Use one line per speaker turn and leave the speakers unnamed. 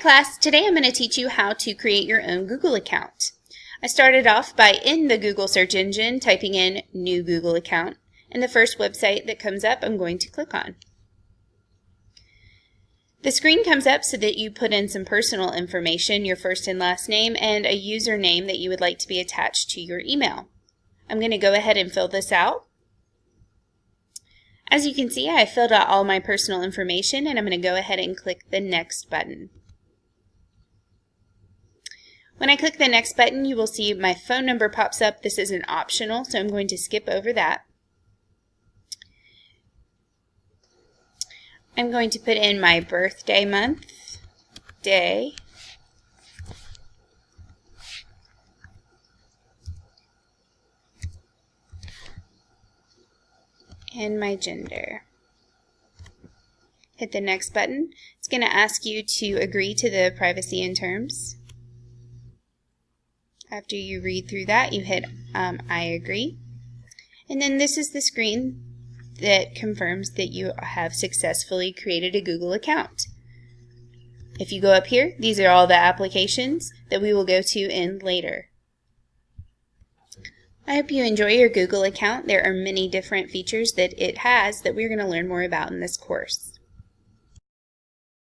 class, today I'm going to teach you how to create your own Google account. I started off by in the Google search engine typing in new Google account, and the first website that comes up I'm going to click on. The screen comes up so that you put in some personal information, your first and last name, and a username that you would like to be attached to your email. I'm going to go ahead and fill this out. As you can see, I have filled out all my personal information, and I'm going to go ahead and click the Next button. When I click the Next button, you will see my phone number pops up. This isn't optional, so I'm going to skip over that. I'm going to put in my birthday month, day, and my gender. Hit the Next button. It's going to ask you to agree to the privacy and terms. After you read through that, you hit I agree. And then this is the screen that confirms that you have successfully created a Google account. If you go up here, these are all the applications that we will go to in later. I hope you enjoy your Google account. There are many different features that it has that we're going to learn more about in this course.